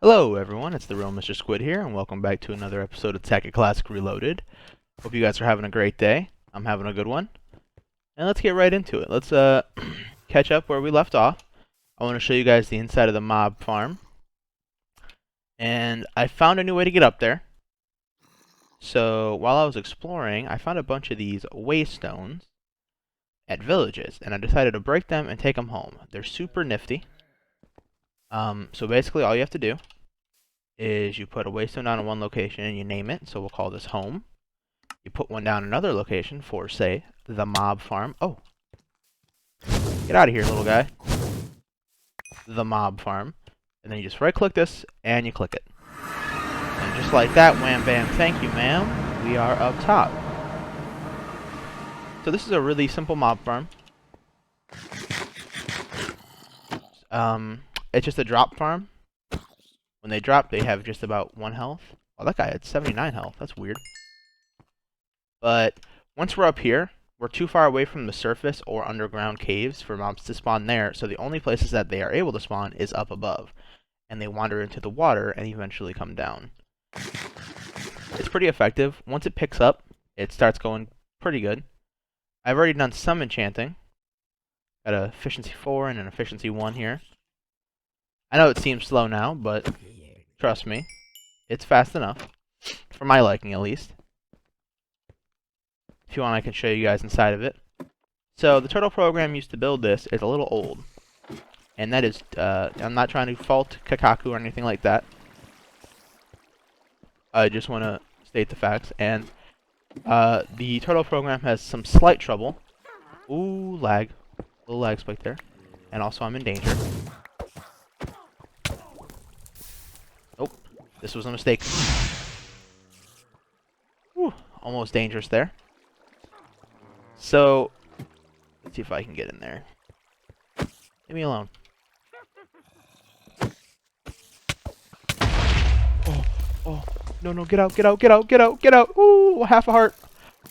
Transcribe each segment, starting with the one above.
Hello everyone, it's the real Mr. Squid here, and welcome back to another episode of Tekkit Classic Reloaded. Hope you guys are having a great day. I'm having a good one. And let's get right into it. Let's catch up where we left off. I want to show you guys the inside of the mob farm. And I found a new way to get up there. So while I was exploring, I found a bunch of these waystones at villages, and I decided to break them and take them home. They're super nifty. So basically all you have to do is you put a waystone down in one location and you name it, so we'll call this home. You put one down in another location for, say, the mob farm. Oh, get out of here, little guy. The mob farm. And then you just right click this and you click it. And just like that, wham bam, thank you ma'am, we are up top. So this is a really simple mob farm. It's just a drop farm. When they drop, they have just about 1 health. Oh, that guy had 79 health. That's weird. But once we're up here, we're too far away from the surface or underground caves for mobs to spawn there, so the only places that they are able to spawn is up above. And they wander into the water and eventually come down. It's pretty effective. Once it picks up, it starts going pretty good. I've already done some enchanting. Got a efficiency 4 and an efficiency 1 here. I know it seems slow now, but trust me, it's fast enough. For my liking, at least. If you want, I can show you guys inside of it. So, the turtle program used to build this is a little old. And that is, I'm not trying to fault Kakaku or anything like that. I just want to state the facts. And the turtle program has some slight trouble. Ooh, lag. A little lag spike there. And also, I'm in danger. Nope. This was a mistake. Whew, almost dangerous there. So, let's see if I can get in there. Leave me alone. Oh, no, get out, get out, get out, get out, get out. Ooh, half a heart.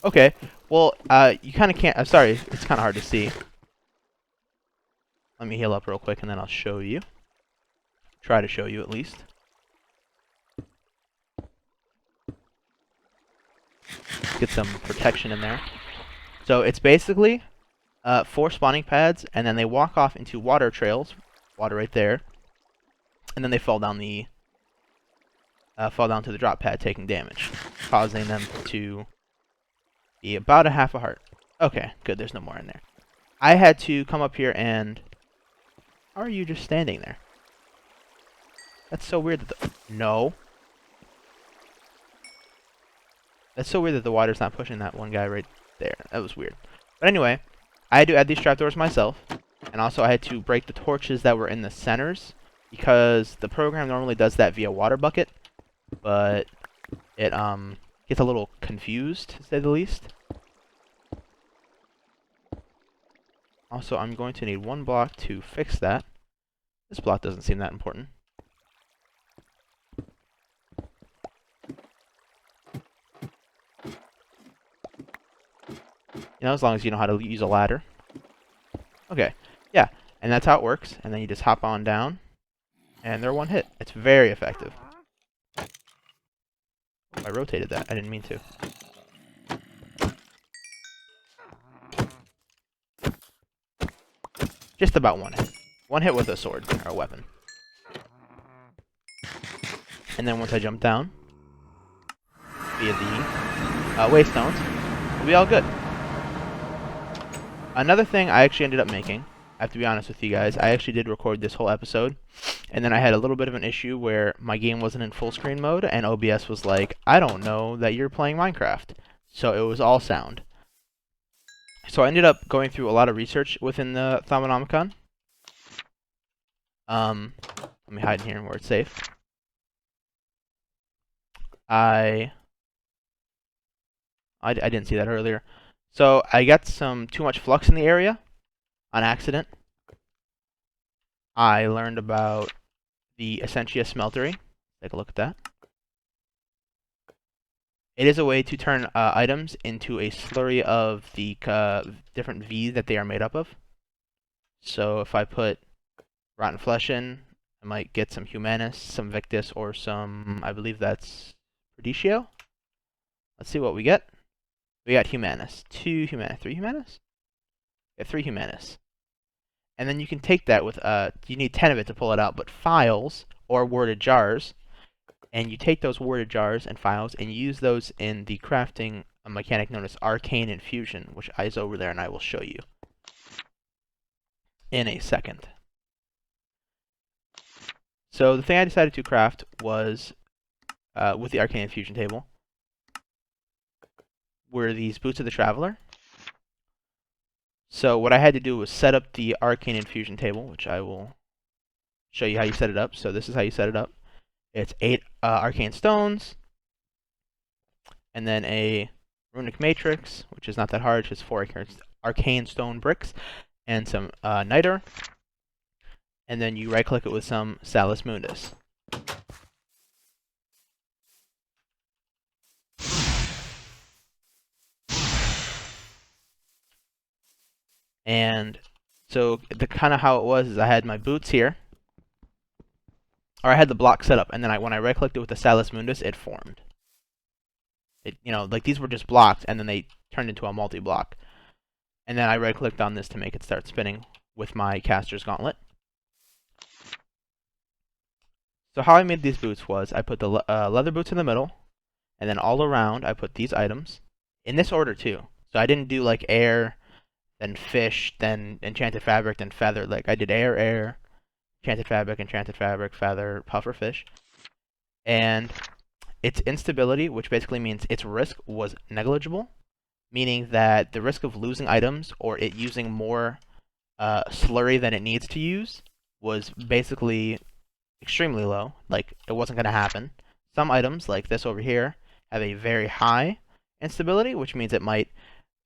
Okay, well, you kind of can't, I'm sorry, it's kind of hard to see. Let me heal up real quick and then I'll show you. Try to show you at least. Get some protection in there. So it's basically 4 spawning pads, and then they walk off into water trails, water right there, and then they fall down to the drop pad, taking damage, causing them to be about a half a heart. Okay, good. There's no more in there. I had to come up here and. How are you just standing there? That's so weird that no. That's so weird that the water's not pushing that one guy right there. That was weird. But anyway, I had to add these trapdoors myself. And also I had to break the torches that were in the centers, because the program normally does that via water bucket. But it gets a little confused, to say the least. Also, I'm going to need 1 block to fix that. This block doesn't seem that important. You know, as long as you know how to use a ladder. Okay, yeah, and that's how it works. And then you just hop on down, and they're one hit. It's very effective. I rotated that. I didn't mean to. Just about 1 hit. 1 hit with a sword, or a weapon. And then once I jump down, via the waystones, we'll be all good. Another thing I actually ended up making, I have to be honest with you guys, I actually did record this whole episode, and then I had a little bit of an issue where my game wasn't in full screen mode, and OBS was like, I don't know that you're playing Minecraft. So it was all sound. So I ended up going through a lot of research within the Thaumonomicon. Let me hide in here where it's safe. I didn't see that earlier. So I got too much flux in the area on accident. I learned about the Essentia smeltery. Take a look at that. It is a way to turn items into a slurry of the different V that they are made up of. So if I put rotten flesh in, I might get some Humanus, some Victus, or some, I believe that's Perditio. Let's see what we get. We got Humanus. 2 Humanus. 3 Humanus? Yeah, 3 Humanus. And then you can take that with, you need 10 of it to pull it out, but files, or worded jars, and you take those worded jars and files and use those in the crafting mechanic known as Arcane Infusion, which is over there, and I will show you in a second. So the thing I decided to craft was, with the Arcane Infusion table, were these Boots of the Traveler. So what I had to do was set up the Arcane Infusion table, which I will show you how you set it up. So this is how you set it up. It's 8 Arcane Stones, and then a Runic Matrix, which is not that hard, just 4 Arcane Stone bricks, and some Niter. And then you right-click it with some Salus Mundus. And so the kind of how it was is I had my boots here, or I had the block set up, and then when I right-clicked it with the Salus Mundus, it formed. It, like these were just blocks, and then they turned into a multi-block. And then I right-clicked on this to make it start spinning with my Caster's Gauntlet. So how I made these boots was I put the leather boots in the middle, and then all around I put these items in this order too. So I didn't do like air, then fish, then enchanted fabric, then feather. Like I did air, enchanted fabric, feather, puffer, fish. And its instability, which basically means its risk, was negligible, meaning that the risk of losing items or it using more slurry than it needs to use was basically extremely low. Like it wasn't going to happen. Some items, like this over here, have a very high instability, which means it might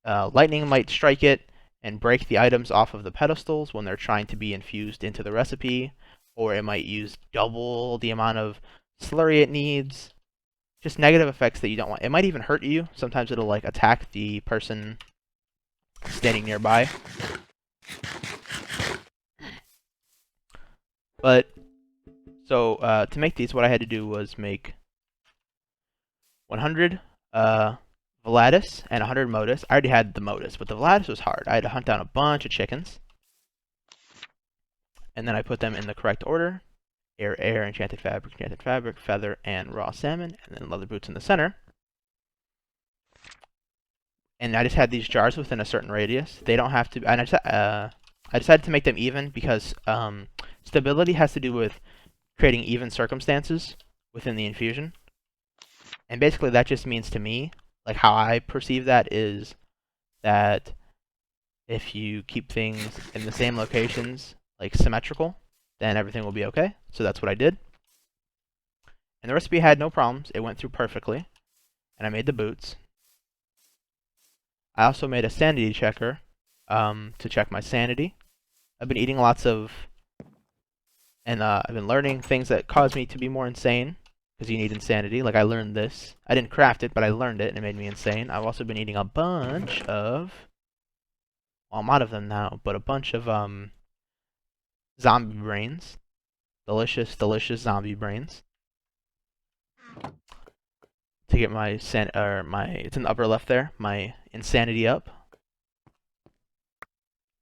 lightning might strike it and break the items off of the pedestals when they're trying to be infused into the recipe, or it might use double the amount of slurry it needs. Just negative effects that you don't want. It might even hurt you. Sometimes it'll like attack the person standing nearby. But so to make these, what I had to do was make 100 Velatus and 100 Modus. I already had the Modus, but the Velatus was hard. I had to hunt down a bunch of chickens, and then I put them in the correct order: air, enchanted fabric, feather, and raw salmon, and then leather boots in the center. And I just had these jars within a certain radius. They don't have to. And I decided to make them even because stability has to do with creating even circumstances within the infusion. And basically that just means to me, like how I perceive that is that if you keep things in the same locations, like symmetrical, then everything will be okay. So that's what I did. And the recipe had no problems. It went through perfectly. And I made the boots. I also made a sanity checker to check my sanity. I've been eating lots of, and I've been learning things that cause me to be more insane, because you need insanity. Like I learned this. I didn't craft it, but I learned it, and it made me insane. I've also been eating a bunch of, well, I'm out of them now, but a bunch of zombie brains. Delicious, delicious zombie brains. To get my it's in the upper left there, my insanity up.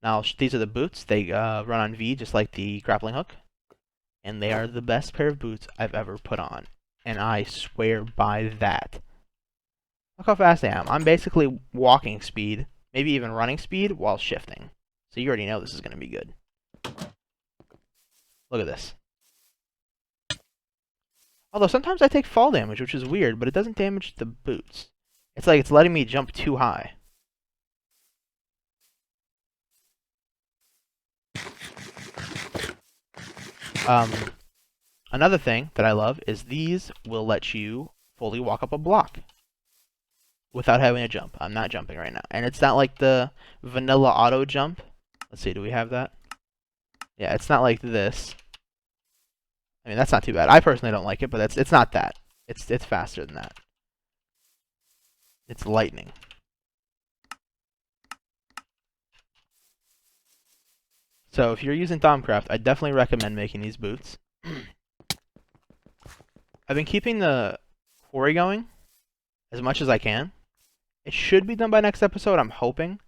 Now these are the boots. They run on V just like the grappling hook, and they are the best pair of boots I've ever put on, and I swear by that. Look how fast I am. I'm basically walking speed, maybe even running speed while shifting. So you already know this is going to be good. Look at this. Although sometimes I take fall damage, which is weird, but it doesn't damage the boots. It's like it's letting me jump too high. Another thing that I love is these will let you fully walk up a block without having to jump. I'm not jumping right now. And it's not like the vanilla auto jump. Let's see, do we have that? Yeah, it's not like this. I mean, that's not too bad. I personally don't like it, but it's not that. It's faster than that. It's lightning. So if you're using Thaumcraft, I definitely recommend making these boots. I've been keeping the quarry going as much as I can. It should be done by next episode, I'm hoping.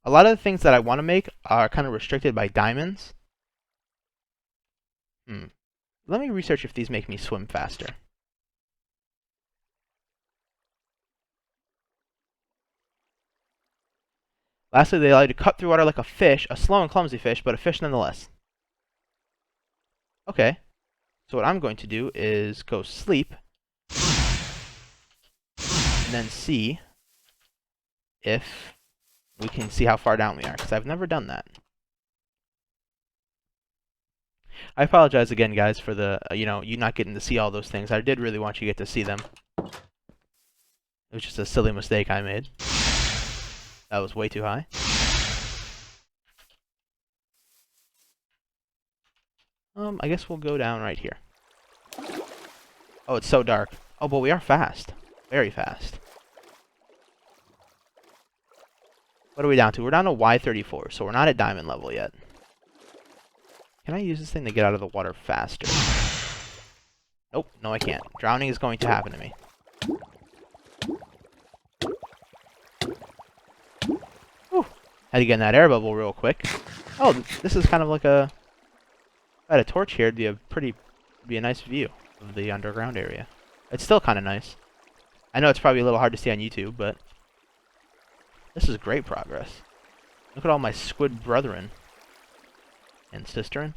A lot of the things that I want to make are kind of restricted by diamonds. Let me research if these make me swim faster. Lastly, they allow you to cut through water like a fish, a slow and clumsy fish, but a fish nonetheless. Okay, so what I'm going to do is go sleep, and then see if we can see how far down we are, because I've never done that. I apologize again, guys, for the, you not getting to see all those things. I did really want you to get to see them. It was just a silly mistake I made. That was way too high. I guess we'll go down right here. Oh, it's so dark. Oh, but we are fast. Very fast. What are we down to? We're down to Y34, so we're not at diamond level yet. Can I use this thing to get out of the water faster? Nope, no I can't. Drowning is going to happen to me. Whew. Had to get in that air bubble real quick. Oh, this is kind of like a... If I had a torch here, it'd be a nice view of the underground area. It's still kind of nice. I know it's probably a little hard to see on YouTube, but this is great progress. Look at all my squid brethren and sisterin.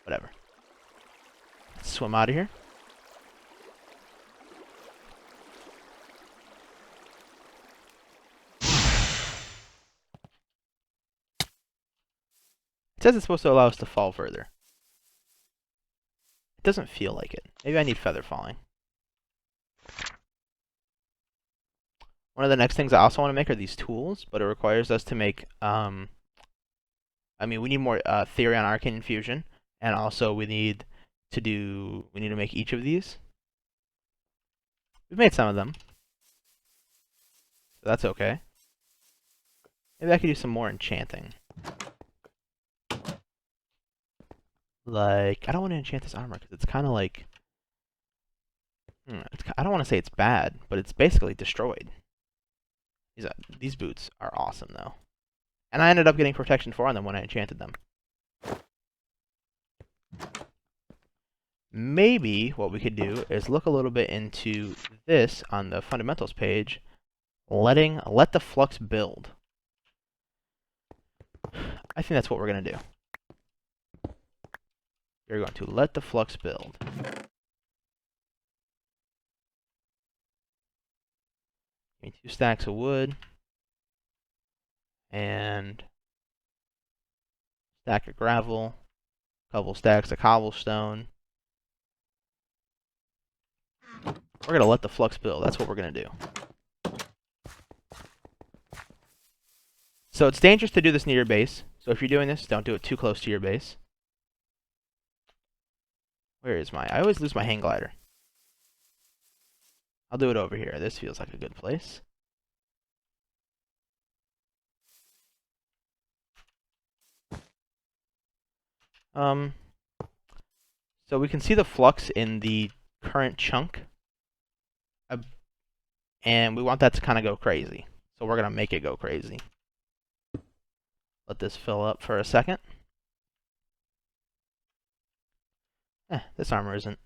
Whatever. Let's swim out of here. It says it's supposed to allow us to fall further. It doesn't feel like it. Maybe I need feather falling. One of the next things I also want to make are these tools, but it requires us to make, we need more theory on arcane infusion, and also we need to make each of these. We've made some of them, so that's okay. Maybe I could do some more enchanting. Like, I don't want to enchant this armor because it's kind of like, I don't want to say it's bad, but it's basically destroyed. These boots are awesome, though. And I ended up getting protection 4 on them when I enchanted them. Maybe what we could do is look a little bit into this on the fundamentals page, let the flux build. I think that's what we're going to do. We're going to let the flux build. Give me 2 stacks of wood. And stack of gravel. Couple stacks of cobblestone. We're going to let the flux build. That's what we're going to do. So it's dangerous to do this near your base. So if you're doing this, don't do it too close to your base. Where is my... I always lose my hang glider. I'll do it over here. This feels like a good place. So we can see the flux in the current chunk. And we want that to kind of go crazy. So we're going to make it go crazy. Let this fill up for a second. This armor isn't.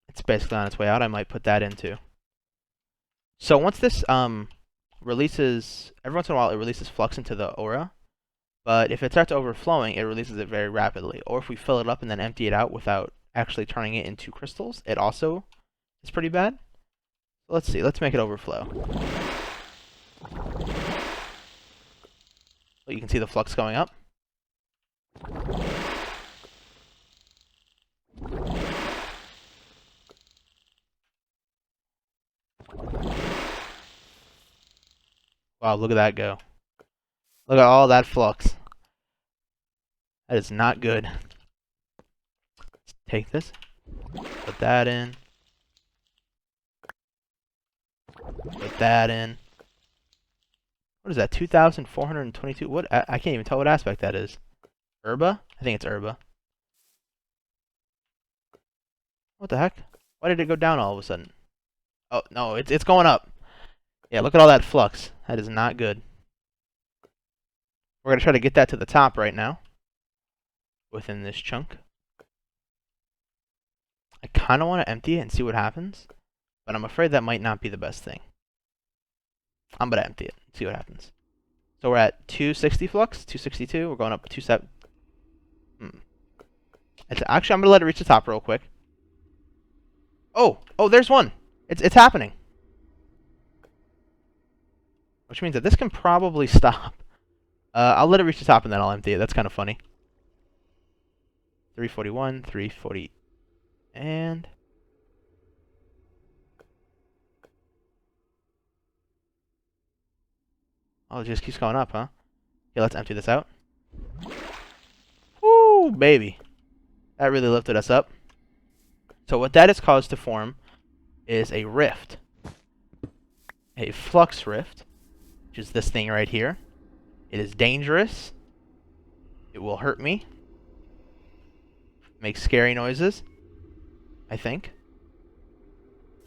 It's basically on its way out. I might put that in too. So once this releases, every once in a while it releases flux into the aura. But if it starts overflowing, it releases it very rapidly. Or if we fill it up and then empty it out without actually turning it into crystals, it also is pretty bad. Let's see. Let's make it overflow. So you can see the flux going up. Wow, look at that go. Look at all that flux. That is not good. Let's take this. Put that in. Put that in. What is that? 2,422? What? I can't even tell what aspect that is. Herba? I think it's Herba. What the heck? Why did it go down all of a sudden? Oh, no, it's going up. Yeah, look at all that flux. That is not good. We're going to try to get that to the top right now. Within this chunk. I kind of want to empty it and see what happens. But I'm afraid that might not be the best thing. I'm going to empty it. See what happens. So we're at 260 flux. 262. We're going up 27. Actually, I'm going to let it reach the top real quick. Oh, there's one. It's happening. Which means that this can probably stop. I'll let it reach the top and then I'll empty it. That's kind of funny. 341, 340, and... Oh, it just keeps going up, huh? Okay, let's empty this out. Woo, baby. That really lifted us up. So what that has caused to form is a rift. A flux rift, which is this thing right here. It is dangerous. It will hurt me. Make scary noises, I think.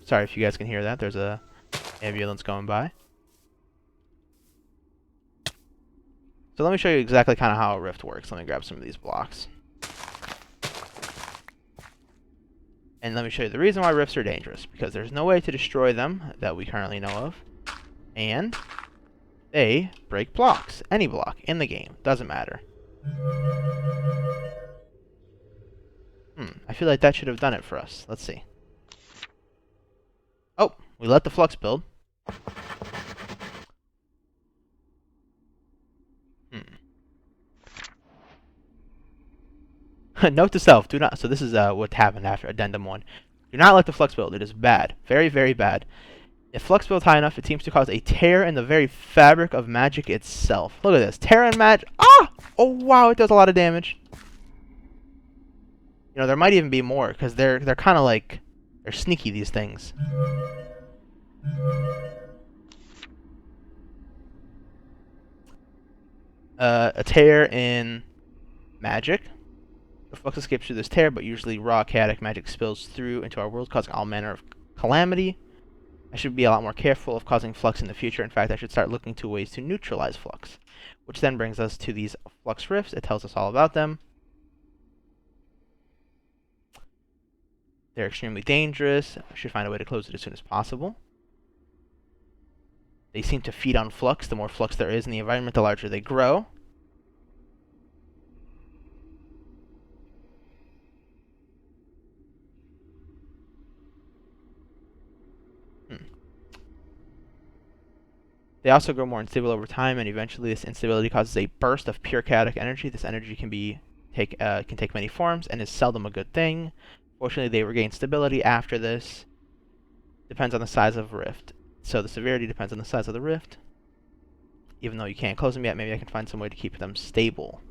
Sorry if you guys can hear that. There's a ambulance going by. So let me show you exactly kind of how a rift works. Let me grab some of these blocks. And let me show you the reason why rifts are dangerous. Because there's no way to destroy them that we currently know of. And they break blocks. Any block in the game. Doesn't matter. I feel like that should have done it for us. Let's see. Oh, we let the flux build. Note to self, do not... So this is what happened after Addendum 1. Do not let the flux build. It is bad. Very, very bad. If flux builds high enough, it seems to cause a tear in the very fabric of magic itself. Look at this. Tear in magic. Ah! Oh, wow. It does a lot of damage. You know, there might even be more, because they're kind of like... They're sneaky, these things. A tear in magic. The flux escapes through this tear, but usually raw chaotic magic spills through into our world, causing all manner of calamity. I should be a lot more careful of causing flux in the future. In fact, I should start looking to ways to neutralize flux. Which then brings us to these flux rifts. It tells us all about them. They're extremely dangerous. I should find a way to close it as soon as possible. They seem to feed on flux. The more flux there is in the environment, the larger they grow. They also grow more unstable over time, and eventually this instability causes a burst of pure chaotic energy. This energy can take many forms and is seldom a good thing. Fortunately, they regain stability after this. Depends on the size of rift. So the severity depends on the size of the rift. Even though you can't close them yet, maybe I can find some way to keep them stable.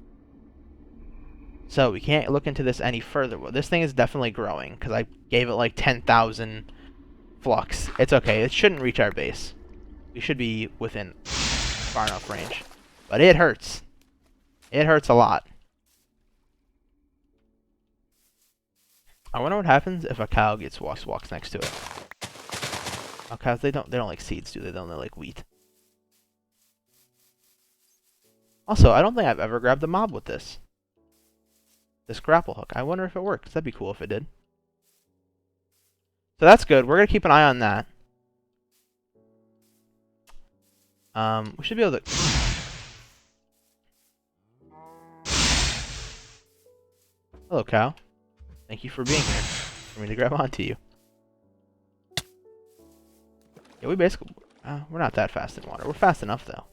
So we can't look into this any further. Well, this thing is definitely growing, because I gave it like 10,000 flux. It's okay. It shouldn't reach our base. We should be within far enough range. But it hurts. It hurts a lot. I wonder what happens if a cow walks next to it. Oh, cows, they don't like seeds, do they? They don't like wheat. Also, I don't think I've ever grabbed a mob with this. This grapple hook. I wonder if it works. That'd be cool if it did. So that's good. We're gonna keep an eye on that. We should be able to... Hello, cow. Thank you for being here. For me to grab onto you. Yeah, we basically... we're not that fast in water. We're fast enough, though.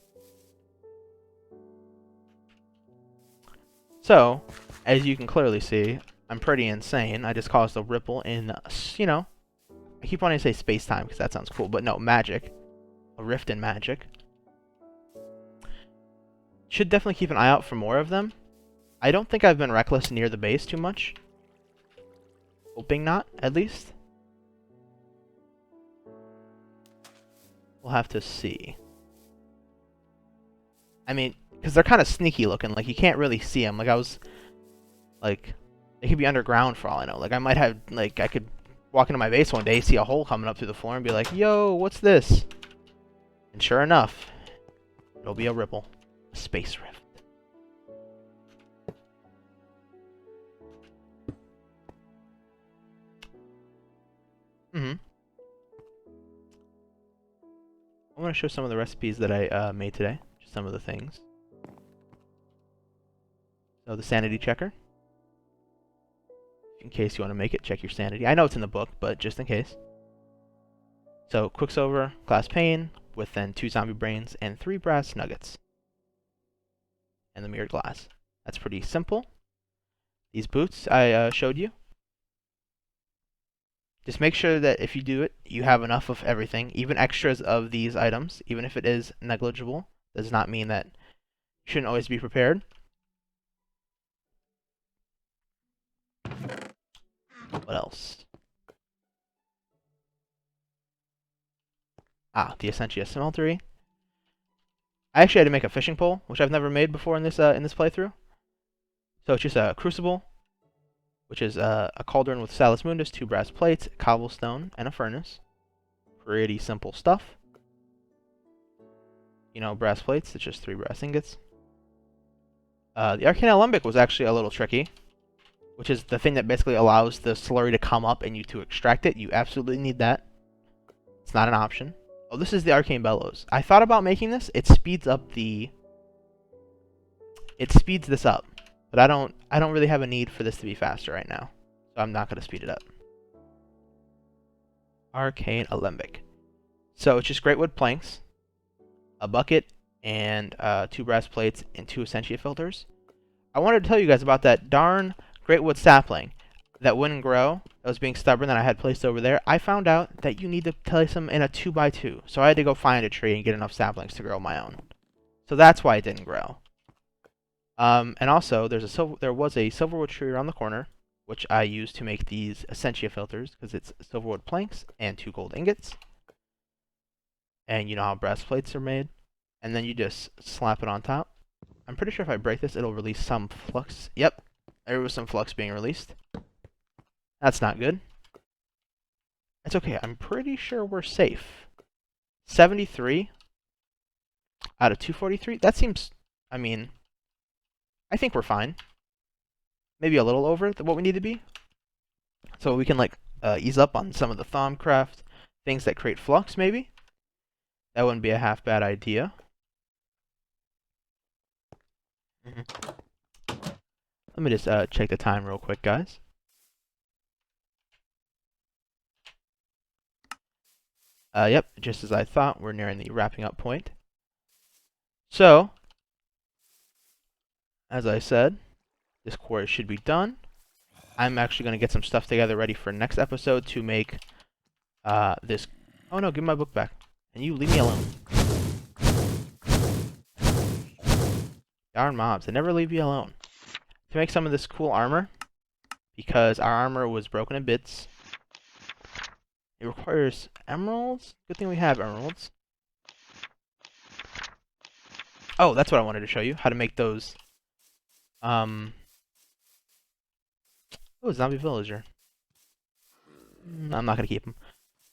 So, as you can clearly see, I'm pretty insane. I just caused a ripple in, you know... I keep wanting to say space-time, because that sounds cool. But no, magic. A rift in magic. Should definitely keep an eye out for more of them. I don't think I've been reckless near the base too much. Hoping not, at least. We'll have to see. I mean, because they're kind of sneaky looking. Like, you can't really see them. Like, they could be underground for all I know. Like, I might have, like, I could walk into my base one day, see a hole coming up through the floor, and be like, yo, what's this? And sure enough, it'll be a ripple. A space rift. I want to show some of the recipes that I made today. Just some of the things. So the sanity checker. In case you want to make it, check your sanity. I know it's in the book, but just in case. So Quicksilver, glass pane, with then 2 zombie brains and 3 brass nuggets. And the mirrored glass. That's pretty simple. These boots I showed you. Just make sure that if you do it, you have enough of everything, even extras of these items, even if it is negligible. Does not mean that you shouldn't always be prepared. What else? The Essentia Smeltery. I actually had to make a fishing pole, which I've never made before in this playthrough. So it's just a crucible, which is a cauldron with Salus Mundus, 2 brass plates, cobblestone, and a furnace. Pretty simple stuff. You know, brass plates, it's just 3 brass ingots. The Arcane Alembic was actually a little tricky, which is the thing that basically allows the slurry to come up and you to extract it. You absolutely need that. It's not an option. Oh, this is the Arcane Bellows. I thought about making this. It speeds this up. But I don't really have a need for this to be faster right now. So I'm not going to speed it up. Arcane Alembic. So it's just great wood planks, a bucket, and 2 brass plates and 2 Essentia filters. I wanted to tell you guys about that darn great wood sapling that wouldn't grow, that was being stubborn, that I had placed over there. I found out that you need to place them in a 2x2. So I had to go find a tree and get enough saplings to grow my own. So that's why it didn't grow. And also, there was a silverwood tree around the corner, which I used to make these Essentia filters, because it's silverwood planks and 2 gold ingots. And you know how brass plates are made. And then you just slap it on top. I'm pretty sure if I break this, it'll release some flux. Yep, there was some flux being released. That's not good. It's okay, I'm pretty sure we're safe. 73 out of 243? That seems, I mean, I think we're fine. Maybe a little over what we need to be. So we can, like, ease up on some of the Thaumcraft things that create flux, maybe. That wouldn't be a half bad idea. Let me just check the time real quick, guys. Yep, just as I thought, we're nearing the wrapping up point. So, as I said, this quarry should be done. I'm actually going to get some stuff together ready for next episode to make this... Oh no, give me my book back. And you leave me alone. Darn mobs, they never leave you alone. To make some of this cool armor, because our armor was broken in bits. It requires emeralds. Good thing we have emeralds. Oh, that's what I wanted to show you. How to make those. Oh, zombie villager. I'm not gonna keep them.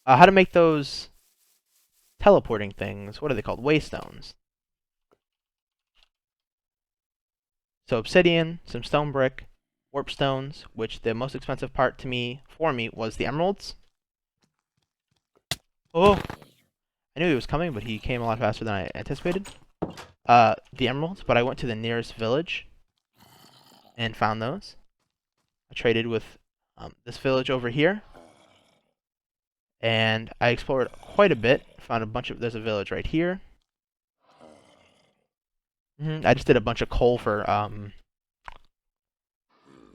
How to make those teleporting things. What are they called? Waystones. So obsidian, some stone brick, warp stones, which the most expensive part for me was the emeralds. Oh! I knew he was coming, but he came a lot faster than I anticipated. The emeralds, but I went to the nearest village and found those. I traded with this village over here. And I explored quite a bit. Found a bunch of... There's a village right here. I just did a bunch of coal for...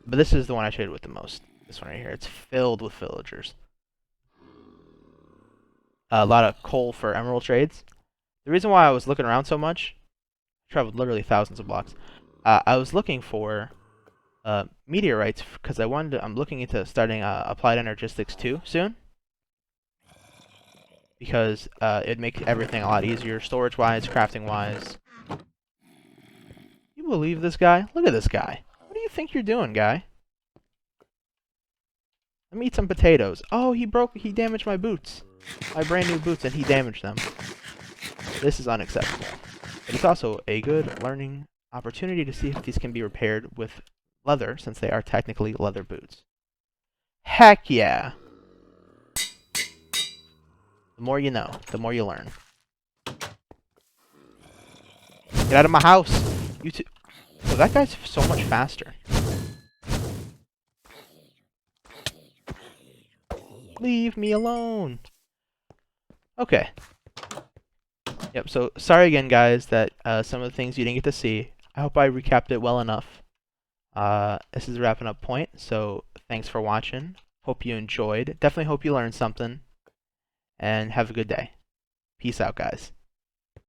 But this is the one I traded with the most. This one right here. It's filled with villagers. A lot of coal for emerald trades. The reason why I was looking around so much... I traveled literally thousands of blocks. I was looking for meteorites because I'm looking into starting Applied Energistics 2 soon. Because it'd make everything a lot easier, storage-wise, crafting-wise. You believe this guy? Look at this guy. What do you think you're doing, guy? Let me eat some potatoes. Oh, he damaged my boots. My brand new boots, and he damaged them. This is unacceptable. But it's also a good learning opportunity to see if these can be repaired with leather, since they are technically leather boots. Heck yeah! The more you know, the more you learn. Get out of my house! You two. Oh, that guy's so much faster. Leave me alone! Okay. Yep, so sorry again, guys, that some of the things you didn't get to see. I hope I recapped it well enough. This is a wrapping up point, so thanks for watching. Hope you enjoyed. Definitely hope you learned something. And have a good day. Peace out, guys.